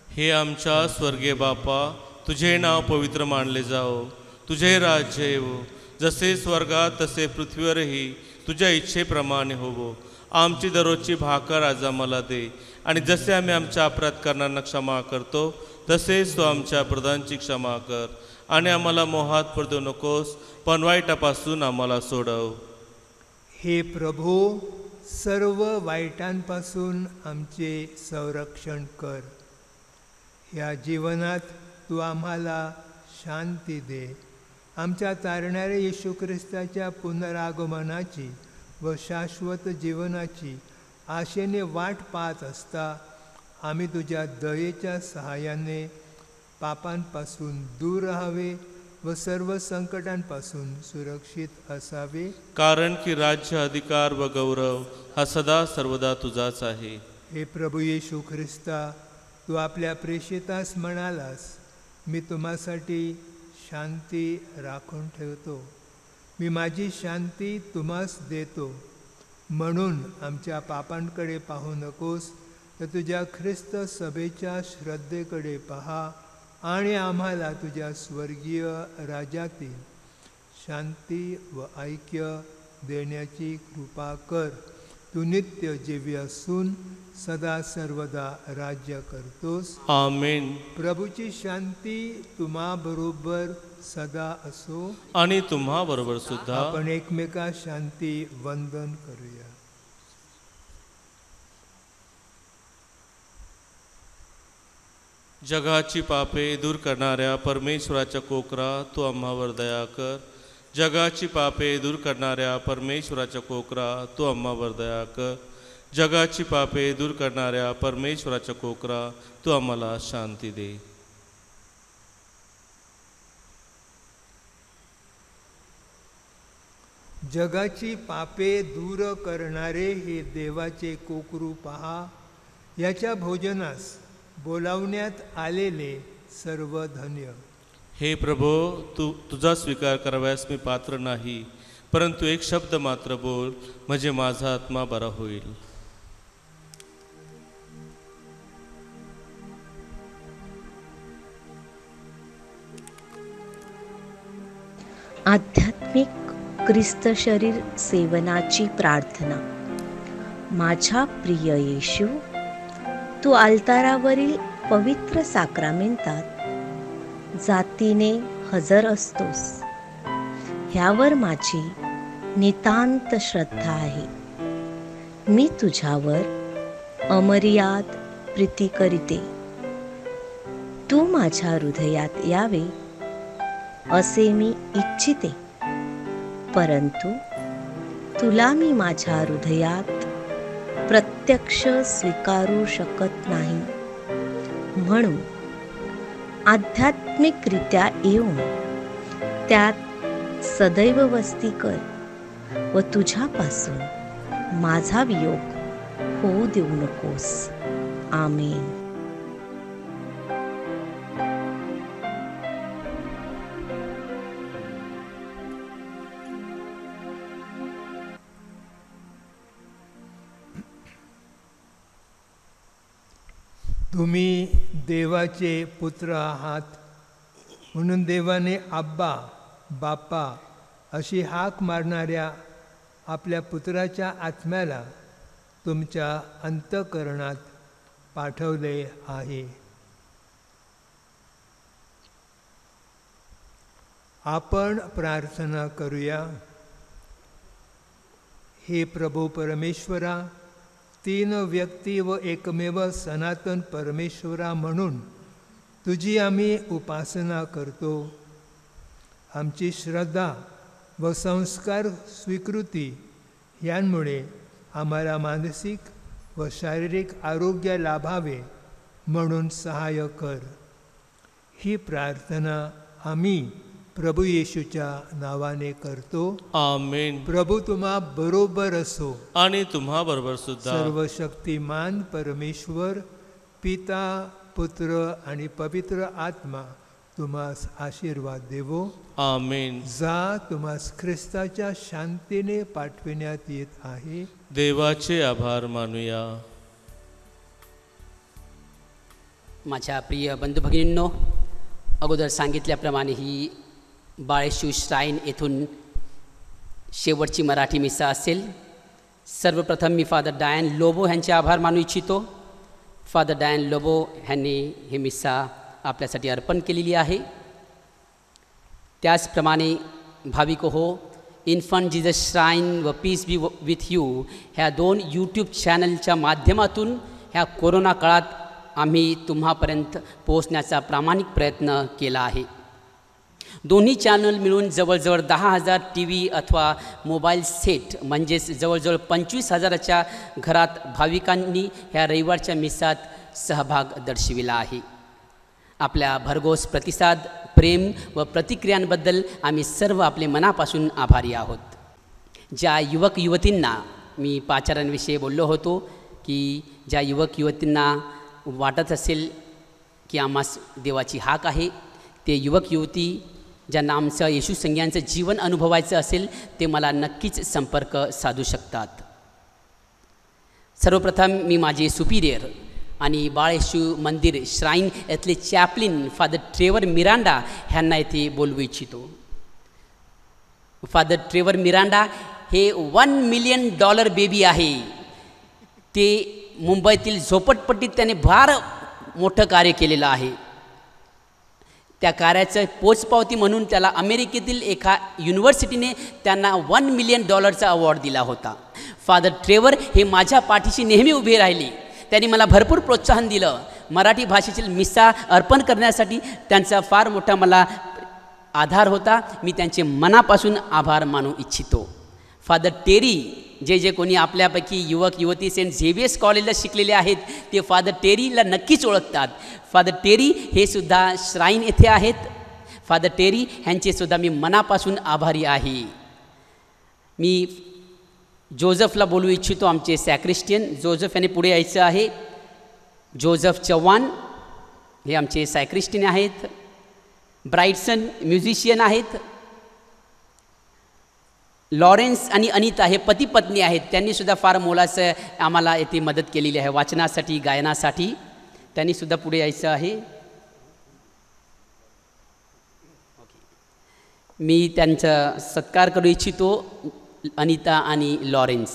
हे आमच्या स्वर्गीय बापा, तुझे नाव पवित्र मानले जाओ. तुझे राज्य येवो, जसे स्वर्गात तसे पृथ्वीवरही तुझ्या इच्छेप्रमाणे होवो. आमची दररोजची भाकर आज आम्हाला दे, आणि जसे आम्ही आमच्या अपराध करणाऱ्यांना क्षमा करतो तसेच तो आमच्या अपराधांची क्षमा कर. आणि आम्हाला मोहात पडू नकोस, पण वाईटापासून आम्हाला सोडव. हे प्रभो, सर्व वाईटांपासून आमचे संरक्षण कर. या जीवनात तू आम्हाला शांती दे. आमच्या तारणाऱ्या येशू ख्रिस्ताच्या पुनरागमनाची व शाश्वत जीवनाची आशेने वाट पाहत असता आम्ही तुझ्या दयेच्या सहाय्याने पापांपासून दूर राहावे व सर्व संकटांपासून सुरक्षित असावे. कारण की राज्य, अधिकार व गौरव हा सदा सर्वदा तुझाच आहे. हे प्रभू येशू ख्रिस्ता, तू आपल्या प्रेषितास म्हणालास, मी तुम्हासाठी शांती राखून ठेवतो, मी माझी शांती तुम्हास देतो. म्हणून आमच्या पापांकडे पाहू नकोस, तर तुझ्या ख्रिस्त सभेच्या श्रद्धेकडे पहा आणि आम्हाला तुझ्या स्वर्गीय राज्यातील शांती व ऐक्य देण्याची कृपा कर. तू नित्य जीवी असून सदा सर्वदा राज्य करतोस. आमेन. प्रभूची शांती तुम्हा बरोबर सदा असो. आणि तुम्हा बरोबर सुद्धा. आपण एकमेका शांती वंदन करूया. जगाची पापे दूर करणाऱ्या परमेश्वराच्या कोकरा, तू आम्हावर दया कर. जगाची पापे दूर करणाऱ्या परमेश्वराच्या कोकरा, तू आम्हावर दया कर. जगाची पापे दूर करणाऱ्या परमेश्वराच्या कोकरा, तू आम्हाला शांती दे. जगाची पापे दूर करणारे हे देवाचे कोकरू पहा. याच्या भोजनास बोलावण्यात आलेले सर्व धन्य. हे प्रभो, तुझा स्वीकार कराव्यास मी पात्र नाही, परंतु एक शब्द मात्र बोल, म्हणजे माझा आत्मा बरा होईल. आध्यात्मिक ख्रिस्त शरीर सेवनाची प्रार्थना. माझ्या प्रिय येशू, तू अल्तारावरील पवित्र साक्रामेंतात जातीने हजर असतोस, ह्यावर माझी नितांत श्रद्धा आहे. मी तुझ्यावर अमर्याद प्रीती करीते. तू माझ्या हृदयात यावे असे मी इच्छिते, परंतु तुला मी माझ्या हृदयात प्रत्यक्ष स्वीकारू शकत नाही. म्हणून आध्यात्मिकरित्या येऊन त्यात सदैव वस्ती कर व तुझ्यापासून माझा वियोग होऊ देऊ नकोस. आमेन. तुम्ही देवाचे पुत्र आहात, म्हणून देवाने आब्बा, बाप्पा अशी हाक मारणाऱ्या आपल्या पुत्राच्या आत्म्याला तुमच्या अंतःकरणात पाठवले आहे. आपण प्रार्थना करूया. हे प्रभू परमेश्वरा, तीन व्यक्ती व एकमेव सनातन परमेश्वरा म्हणून तुझी आम्ही उपासना करतो. आमची श्रद्धा व संस्कार स्वीकृती यांमुळे आम्हाला मानसिक व शारीरिक आरोग्य लाभावे म्हणून सहाय्य कर. ही प्रार्थना आम्ही प्रभू येशूच्या नावाने करतो. आमेन. प्रभू तुम्हा बरोबर असो. आणि तुम्हा बरोबर सुद्धा. सर्व शक्तिमान परमेश्वर पिता, पुत्र आणि पवित्र आत्मा तुम्हास आशीर्वाद देवो. आमेन. जा, तुम्हास ख्रिस्ताच्या शांतीने पाठविण्यात येत आहे. देवाचे आभार मानूया. माझ्या प्रिय बंधू भगिनींनो, अगोदर सांगितल्याप्रमाणे ही बाळेशू श्राईन येथून शेवटची मराठी मिसा असेल. सर्वप्रथम मी फादर डायन लोबो यांचे आभार मानू इच्छितो. फादर डायन लोबो यांनी ही मिसा आपल्यासाठी अर्पण केलेली आहे. त्याचप्रमाणे भाविक हो, इन्फंट जीजस श्राईन व पीस बी विथ यू ह्या 2 यूट्यूब चॅनलच्या माध्यमातून ह्या कोरोना काळात आम्ही तुम्हापर्यंत पोहोचण्याचा प्रामाणिक प्रयत्न केला आहे. दोन्ही चॅनल मिळून जवळजवळ 10,000 टी व्ही अथवा मोबाईल सेट म्हणजेच जवळजवळ 25,000च्या घरात भाविकांनी ह्या रविवारच्या मिसात सहभाग दर्शविला आहे. आपल्या भरघोस प्रतिसाद, प्रेम व प्रतिक्रियांबद्दल आम्ही सर्व आपले मनापासून आभारी आहोत. ज्या युवक युवतींना मी पाचारांविषयी बोललो होतो की ज्या युवक युवतींना वाटत असेल की आम्हास देवाची हाक आहे, ते युवक युवती ज्यांना आमचं येशू संज्ञांचं जीवन अनुभवायचं असेल ते मला नक्कीच संपर्क साधू शकतात. सर्वप्रथम मी माझे सुपिरियर आणि बाळेशू मंदिर श्राईन यातले चॅप्लिन फादर ट्रेवर मिरांडा ह्यांना येथे बोलवू इच्छितो. फादर ट्रेवर मिरांडा हे $1 मिलियन बेबी आहे. ते मुंबईतील झोपडपट्टीत त्याने फार मोठं कार्य केलेलं आहे. त्या कार्याचं पोचपावती म्हणून त्याला अमेरिकेतील एका युनिव्हर्सिटीने त्यांना $1 मिलियन अवॉर्ड दिला होता. फादर ट्रेवर हे माझ्या पाठीशी नेहमी उभे राहिले. त्यांनी मला भरपूर प्रोत्साहन दिलं. मराठी भाषेतील मिसा अर्पण करण्यासाठी त्यांचा फार मोठा मला आधार होता. मी त्यांचे मनापासून आभार मानू इच्छितो. फादर टेरी, जे कोणी आपल्यापैकी युवक युवती सेंट झेवियर्स कॉलेजला शिकलेले आहेत ते फादर टेरीला नक्कीच ओळखतात. फादर टेरी हे सुद्धा श्राईन येथे आहेत. फादर टेरी ह्यांचेसुद्धा मी मनापासून आभारी आहे. मी जोझफला बोलू इच्छितो. आमचे सॅक्रिस्टियन जोझफ यांनी पुढे यायचं आहे. जोझफ चव्हाण हे आमचे सॅक्रिस्टियन आहेत. ब्राईटसन म्युझिशियन आहेत. लॉरेन्स आणि अनिता हे पती पत्नी आहेत. त्यांनीसुद्धा फार मोलाचं आम्हाला येथे मदत केलेली आहे वाचनासाठी, गायनासाठी. त्यांनीसुद्धा पुढे यायचं आहे. मी त्यांचा सत्कार करू इच्छितो, अनिता आणि लॉरेन्स.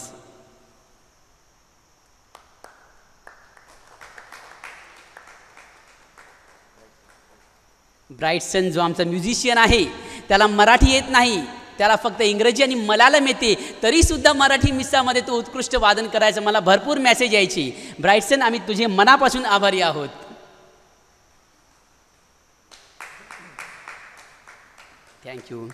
ब्राईटसन जो आमचा म्युझिशियन आहे त्याला मराठी येत नाही, त्याला फक्त इंग्रजी आणि मल्याळम येते, तरीसुद्धा मराठी मिसामध्ये तो उत्कृष्ट वादन करायचं. मला भरपूर मेसेज यायची. ब्राईटसन, आम्ही तुझे मनापासून आभारी आहोत. थँक्यू.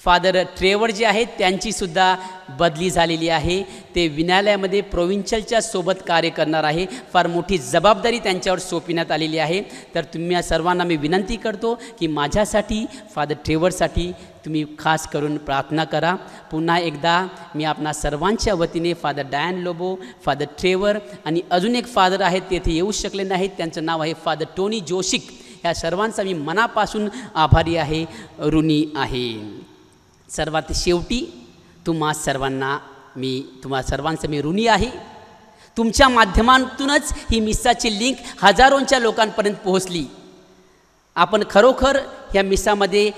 फादर ट्रेवर जे आहेत त्यांचीसुद्धा बदली झालेली आहे. ते विद्यालयामध्ये प्रोविन्शियलच्या सोबत कार्य करणार आहे. फार मोठी जबाबदारी त्यांच्यावर सोपविण्यात आलेली आहे. तर तुम्ही सर्वांना मी विनंती करतो की माझ्यासाठी, फादर ट्रेवरसाठी तुम्ही खास करून प्रार्थना करा. पुन्हा एकदा मी आपणा सर्वांच्या वतीने फादर डायन लोबो, फादर ट्रेवर आणि अजून एक फादर आहेत ते येथे येऊ शकले नाहीत, त्यांचं नाव आहे फादर टोनी जोशिक. ह्या सर्वांचा मी मनापासून आभारी आहे, ऋणी आहे. सर्वात शेवटी तुम्हा सर्वांचं मी ऋणी आहे. तुमच्या माध्यमातूनच ही मिसाची लिंक हजारोंच्या लोकांपर्यंत पोहोचली. आपण खरोखर ह्या मिसामध्ये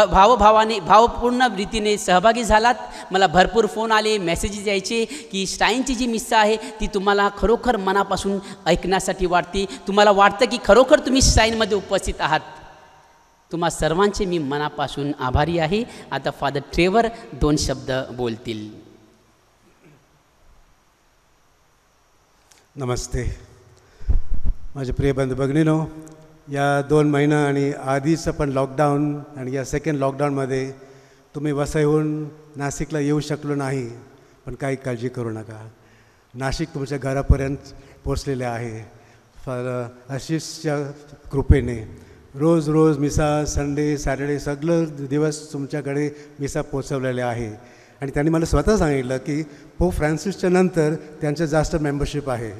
भावपूर्ण रीतीने सहभागी झालात. मला भरपूर फोन आले, मेसेजेस यायचे की श्राईनची जी मिसा आहे ती तुम्हाला खरोखर मनापासून ऐकण्यासाठी वाटते. तुम्हाला वाटतं की खरोखर तुम्ही श्राईनमध्ये उपस्थित आहात. तुम्हा सर्वांचे मी मनापासून आभारी आहे. आता फादर ट्रेवर 2 शब्द बोलतील. नमस्ते माझे प्रिय बंधू भगिनीनो. या 2 महिना आणि आधीचं पण लॉकडाऊन आणि या सेकंड लॉकडाऊनमध्ये तुम्ही वसईहून नाशिकला येऊ शकलो नाही, पण काही काळजी करू नका. नाशिक तुमच्या घरापर्यंत पोचलेले आहे. आशिषच्या कृपेने रोज मिसा, संडे, सॅटर्डे सगळं दिवस तुमच्याकडे मिसा पोचवलेले आहे. आणि त्यांनी मला स्वतः सांगितलं की पोप फ्रान्सिसच्या नंतर त्यांचं जास्त मेंबरशिप आहे.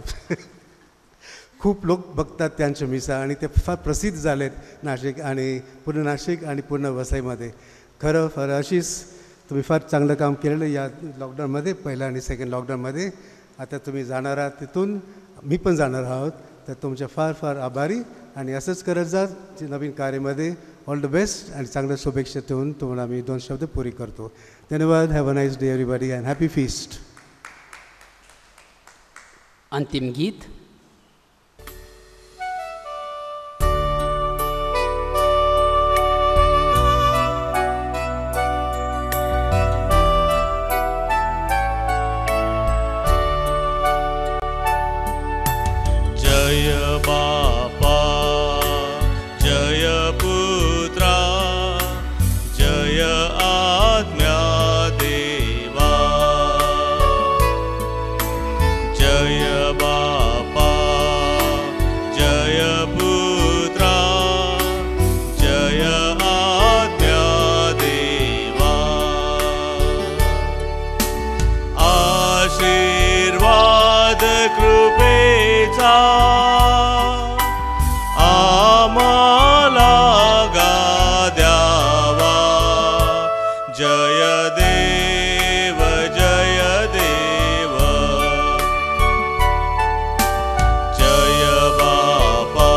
खूप लोक बघतात त्यांच्या मिसा आणि ते फार प्रसिद्ध झालेत नाशिक आणि पूर्ण वसईमध्ये. खरं फार आशिष, तुम्ही फार चांगलं काम केलेलं या लॉकडाऊनमध्ये, पहिल्या आणि सेकंड लॉकडाऊनमध्ये. आता तुम्ही जाणार आहात तिथून, मी पण जाणार आहोत. तर तुमच्या फार आभारी आणि असंच करत जा. नवीन कार्यामध्ये ऑल द बेस्ट आणि चांगल्या शुभेच्छा ठेवून तुम्हाला मी 2 शब्द पुरी करतो. धन्यवाद. Have a nice day everybody and happy feast. अंतिम गीत जय बापा जय पुत्रा जय आत्म्या देवा. जय बापा जय पुत्रा जय आत्म्या देवा. आशीर्वाद कृपेचा आम्हाला द्यावा. जय देव जय देव. जय बापा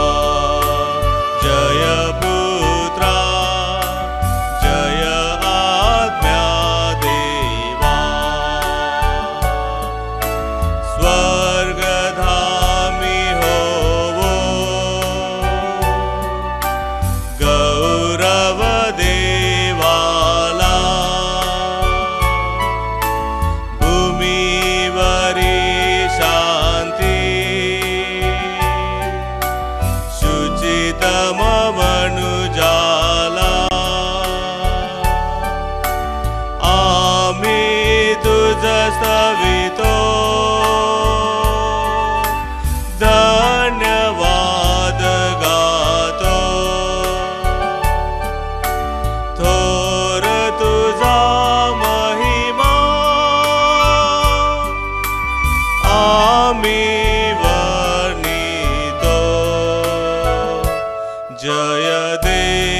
जय पुत्रा जय आत्म्या देवा. स्वर्गधामी होवो गौरव देवाला. भूमीवरी शांती शुचितम मनुजाला. आम्ही तुझ स्तवितो धन्यवाद गातो. थोर तुझा महिमा आम्ही वर्णितो. जय देव